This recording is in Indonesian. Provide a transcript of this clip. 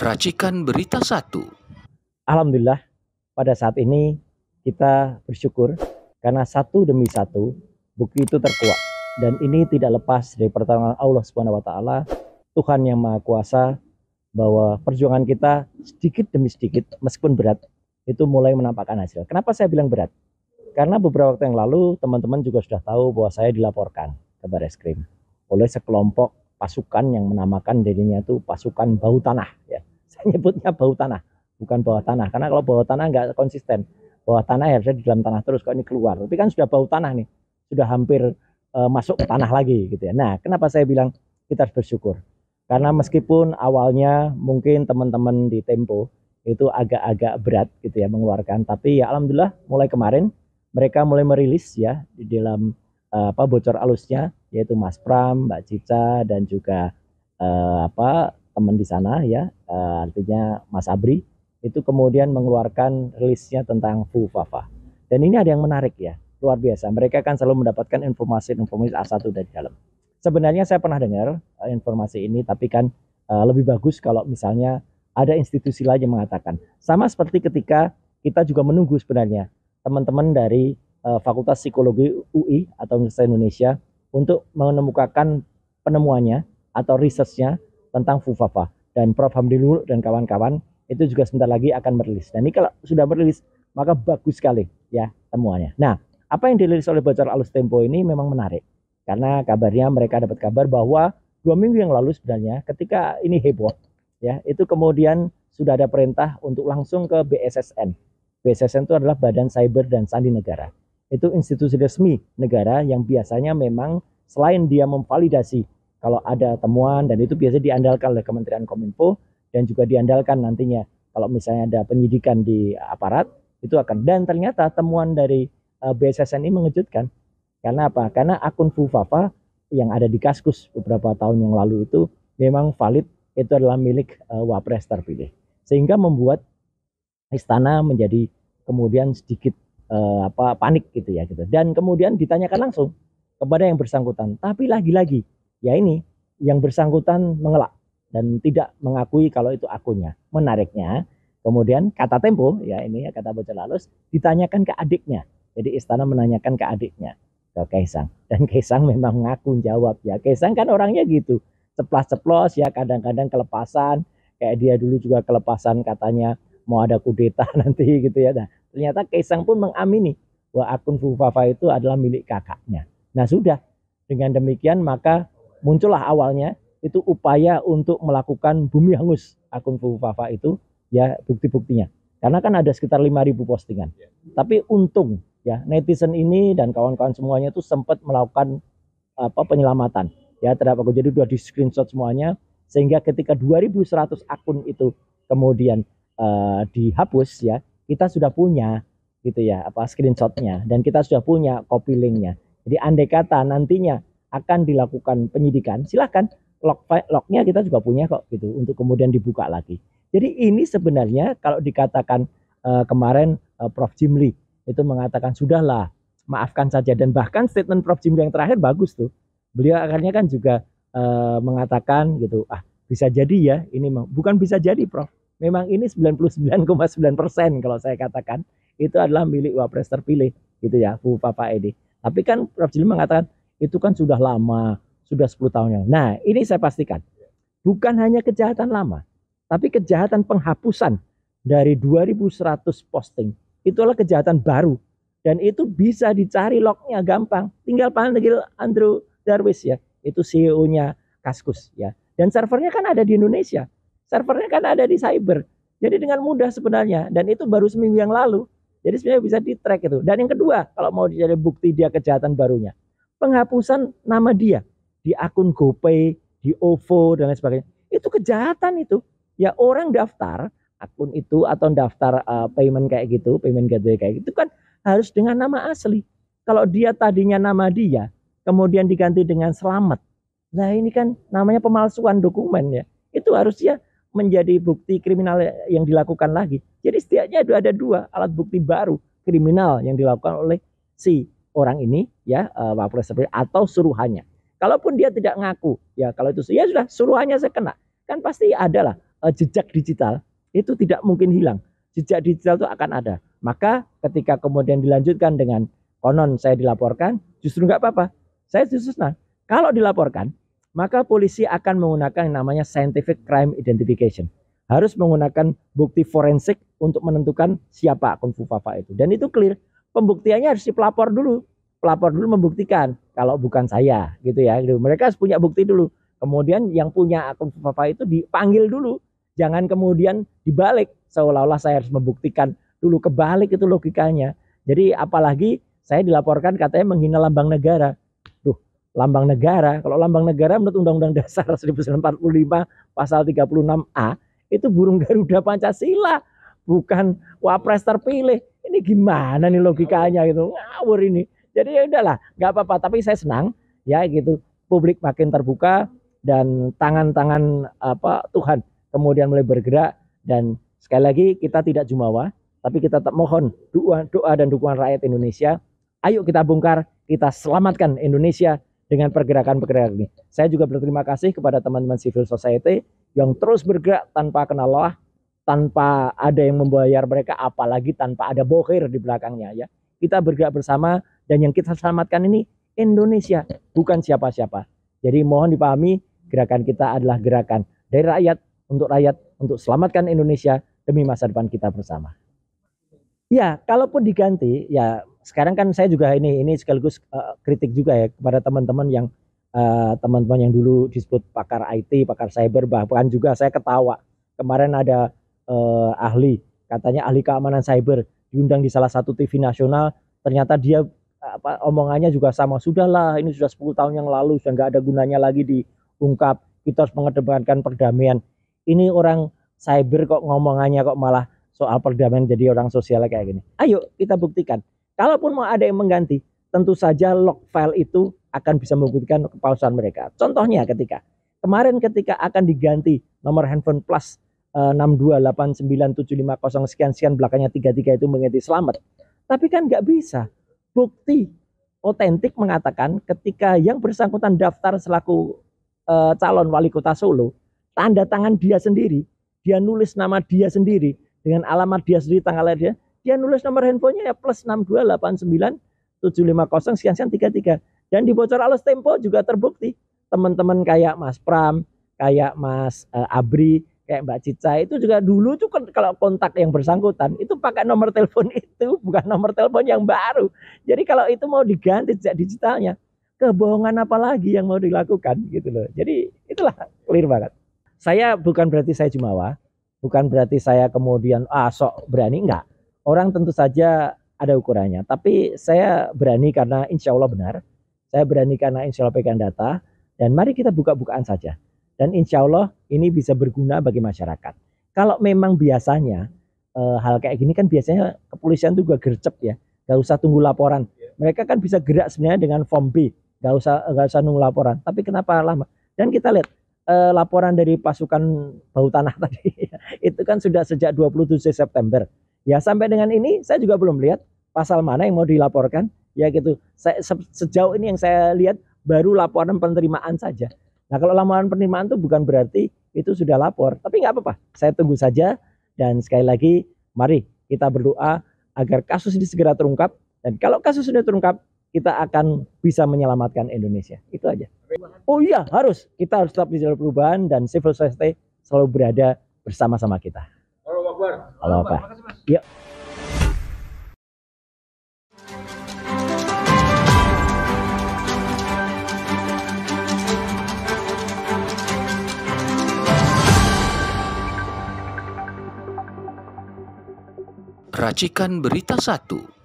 Racikan Berita 1. Alhamdulillah, pada saat ini kita bersyukur karena satu demi satu bukti itu terkuak, dan ini tidak lepas dari pertolongan Allah Subhanahu wa taala, Tuhan yang Maha Kuasa, bahwa perjuangan kita sedikit demi sedikit meskipun berat itu mulai menampakkan hasil. Kenapa saya bilang berat? Karena beberapa waktu yang lalu teman-teman juga sudah tahu bahwa saya dilaporkan ke Barreskrim oleh sekelompok pasukan yang menamakan dirinya itu pasukan bau tanah, ya. Saya nyebutnya bau tanah, bukan bawah tanah, karena kalau bawah tanah nggak konsisten. Bawah tanah ya harusnya di dalam tanah terus, kok ini keluar. Tapi kan sudah bau tanah nih, sudah hampir masuk ke tanah lagi gitu ya. Nah, kenapa saya bilang kita harus bersyukur? Karena meskipun awalnya mungkin teman-teman di Tempo itu agak-agak berat gitu ya mengeluarkan, tapi ya alhamdulillah mulai kemarin mereka mulai merilis ya di dalam bocor alusnya, yaitu Mas Pram, Mbak Cica, dan juga teman di sana ya, artinya Mas Abri, itu kemudian mengeluarkan rilisnya tentang Fufafa. Dan ini ada yang menarik ya, luar biasa. Mereka kan selalu mendapatkan informasi A1 dari dalam. Sebenarnya saya pernah dengar informasi ini, tapi kan lebih bagus kalau misalnya ada institusi lain yang mengatakan. Sama seperti ketika kita juga menunggu sebenarnya teman-teman dari Fakultas Psikologi UI atau Universitas Indonesia untuk menemukakan penemuannya atau risetnya tentang Fufafa. Dan Prof. Hamdilul dan kawan-kawan itu juga sebentar lagi akan merilis. Dan ini kalau sudah merilis, maka bagus sekali ya temuannya. Nah, apa yang dirilis oleh Bocor Alus Tempo ini memang menarik. Karena kabarnya mereka dapat kabar bahwa 2 minggu yang lalu sebenarnya ketika ini heboh, ya itu kemudian sudah ada perintah untuk langsung ke BSSN. BSSN itu adalah Badan Cyber dan Sandi Negara. Itu institusi resmi negara yang biasanya memang selain dia memvalidasi kalau ada temuan, dan itu biasanya diandalkan oleh Kementerian Kominfo, dan juga diandalkan nantinya kalau misalnya ada penyidikan di aparat, itu akan. Dan ternyata temuan dari BSSN ini mengejutkan. Karena apa? Karena akun Fufafa yang ada di Kaskus beberapa tahun yang lalu itu memang valid, itu adalah milik Wapres terpilih. Sehingga membuat istana menjadi kemudian sedikit panik gitu ya gitu. Dan kemudian ditanyakan langsung kepada yang bersangkutan. Tapi lagi-lagi ya ini yang bersangkutan mengelak dan tidak mengakui kalau itu akunnya. Menariknya kemudian kata Tempo ya, ini ya kata Bocor Alus, ditanyakan ke adiknya. Jadi istana menanyakan ke adiknya, ke Kaisang, dan Kaisang memang ngaku jawab ya. Kaisang kan orangnya gitu, ceplas-ceplos ya, kadang-kadang kelepasan, kayak dia dulu juga kelepasan katanya mau ada kudeta nanti gitu ya. Nah, ternyata Kaisang pun mengamini bahwa akun Fufafa itu adalah milik kakaknya. Nah sudah, dengan demikian maka muncullah awalnya itu upaya untuk melakukan bumi hangus akun Fufafa itu ya, bukti-buktinya. Karena kan ada sekitar 5.000 postingan. Tapi untung ya netizen ini dan kawan-kawan semuanya itu sempat melakukan penyelamatan ya terhadap aku. Jadi sudah di screenshot semuanya, sehingga ketika 2.100 akun itu kemudian dihapus ya, kita sudah punya gitu ya screenshotnya, dan kita sudah punya copy linknya. Jadi andai kata nantinya akan dilakukan penyidikan, silahkan lognya kita juga punya kok gitu untuk kemudian dibuka lagi. Jadi ini sebenarnya kalau dikatakan kemarin Prof. Jimli itu mengatakan sudahlah maafkan saja, dan bahkan statement Prof. Jimli yang terakhir bagus tuh. Beliau akhirnya kan juga mengatakan gitu, bisa jadi ya ini bukan bisa jadi Prof. Memang ini 99,9% kalau saya katakan itu adalah milik Wapres terpilih gitu ya, Fufafa ini. Tapi kan Prof. Jimli mengatakan itu kan sudah lama, sudah 10 tahun yang. Nah, ini saya pastikan bukan hanya kejahatan lama, tapi kejahatan penghapusan dari 2.100 posting itu adalah kejahatan baru, dan itu bisa dicari lognya gampang. Tinggal panggil Andrew Darwis ya, itu CEO-nya Kaskus ya. Dan servernya kan ada di Indonesia. Servernya kan ada di cyber. Jadi dengan mudah sebenarnya, dan itu baru seminggu yang lalu. Jadi sebenarnya bisa di-track itu. Dan yang kedua, kalau mau dicari bukti dia kejahatan barunya, penghapusan nama dia di akun GoPay, di OVO dan lain sebagainya. Itu kejahatan itu. Ya orang daftar akun itu atau daftar payment kayak gitu, payment gateway kayak gitu kan harus dengan nama asli. Kalau dia tadinya nama dia, kemudian diganti dengan Slamet. Nah ini kan namanya pemalsuan dokumen ya. Itu harusnya menjadi bukti kriminal yang dilakukan lagi. Jadi setidaknya ada 2 alat bukti baru kriminal yang dilakukan oleh si orang ini ya, Wapres atau suruhannya. Kalaupun dia tidak ngaku ya, kalau itu ya sudah suruhannya saya kena, kan pasti ada lah jejak digital itu tidak mungkin hilang. Jejak digital itu akan ada. Maka ketika kemudian dilanjutkan dengan konon saya dilaporkan, justru nggak apa-apa. Saya justru senang. Kalau dilaporkan, maka polisi akan menggunakan yang namanya scientific crime identification. Harus menggunakan bukti forensik untuk menentukan siapa akun Fufafa itu. Dan itu clear. Pembuktiannya harus pelapor dulu. Pelapor dulu membuktikan kalau bukan saya, gitu ya. Mereka harus punya bukti dulu. Kemudian yang punya akun Fufafa itu dipanggil dulu. Jangan kemudian dibalik seolah-olah saya harus membuktikan dulu, kebalik itu logikanya. Jadi apalagi saya dilaporkan katanya menghina lambang negara. Duh, lambang negara, kalau lambang negara menurut Undang-Undang Dasar 1945 pasal 36A itu burung Garuda Pancasila, bukan wapres terpilih. Ini gimana nih logikanya gitu, ngawur ini. Jadi ya udahlah, nggak apa-apa. Tapi saya senang ya gitu, publik makin terbuka dan tangan-tangan Tuhan kemudian mulai bergerak. Dan sekali lagi kita tidak jumawa, tapi kita tetap mohon doa dan dukungan rakyat Indonesia. Ayo kita bongkar, kita selamatkan Indonesia dengan pergerakan-pergerakan ini. Saya juga berterima kasih kepada teman-teman civil society yang terus bergerak tanpa kenal lelah, tanpa ada yang membayar mereka, apalagi tanpa ada bohir di belakangnya ya. Kita bergerak bersama dan yang kita selamatkan ini Indonesia, bukan siapa-siapa. Jadi mohon dipahami, gerakan kita adalah gerakan dari rakyat, untuk selamatkan Indonesia demi masa depan kita bersama. Ya, kalaupun diganti, ya sekarang kan saya juga ini sekaligus kritik juga ya kepada teman-teman yang dulu disebut pakar IT, pakar cyber, bahkan juga saya ketawa. Kemarin ada katanya ahli keamanan cyber diundang di salah satu TV nasional, ternyata dia omongannya juga sama, sudahlah ini sudah 10 tahun yang lalu, sudah nggak ada gunanya lagi diungkap, kita harus mengedepankan perdamaian. Ini orang cyber kok ngomongannya kok malah soal perdamaian jadi orang sosial kayak gini. Ayo kita buktikan. Kalaupun mau ada yang mengganti, tentu saja log file itu akan bisa membuktikan kepalsuan mereka. Contohnya ketika akan diganti nomor handphone plus 6289750 sekian belakangnya 33 itu mengganti selamat. Tapi kan nggak bisa. Bukti otentik mengatakan ketika yang bersangkutan daftar selaku calon wali kota Solo, tanda tangan dia sendiri, dia nulis nama dia sendiri dengan alamat dia sendiri, tanggalnya dia nulis nomor handphonenya ya plus 6289750 sekian 33, dan di bocor alas Tempo juga terbukti. Teman-teman kayak Mas Pram, kayak Mas Abri, kayak Mbak Cica itu juga dulu tuh kalau kontak yang bersangkutan itu pakai nomor telepon itu, bukan nomor telepon yang baru. Jadi kalau itu mau diganti jejak digitalnya, kebohongan apa lagi yang mau dilakukan gitu loh. Jadi itulah clear banget. Saya bukan berarti saya jumawa, bukan berarti saya kemudian sok berani, enggak. Orang tentu saja ada ukurannya, tapi saya berani karena insya Allah benar, saya berani karena insya Allah pegang data, dan mari kita buka-bukaan saja. Dan insya Allah ini bisa berguna bagi masyarakat. Kalau memang biasanya hal kayak gini kan biasanya kepolisian juga gercep ya, nggak usah tunggu laporan. Mereka kan bisa gerak sebenarnya dengan form B, nggak usah nunggu laporan. Tapi kenapa lama? Dan kita lihat laporan dari pasukan bau tanah tadi itu kan sudah sejak 27 September. Ya sampai dengan ini saya juga belum lihat pasal mana yang mau dilaporkan. Ya gitu. Sejauh ini yang saya lihat baru laporan penerimaan saja. Nah kalau laporan penerimaan itu bukan berarti itu sudah lapor. Tapi nggak apa-apa. Saya tunggu saja. Dan sekali lagi mari kita berdoa agar kasus ini segera terungkap. Dan kalau kasus sudah terungkap, kita akan bisa menyelamatkan Indonesia. Itu aja. Oh iya, kita harus tetap di jalur perubahan dan civil society selalu berada bersama-sama kita. Allahu Akbar. Allahu Akbar. Ya. Racikan Berita 1.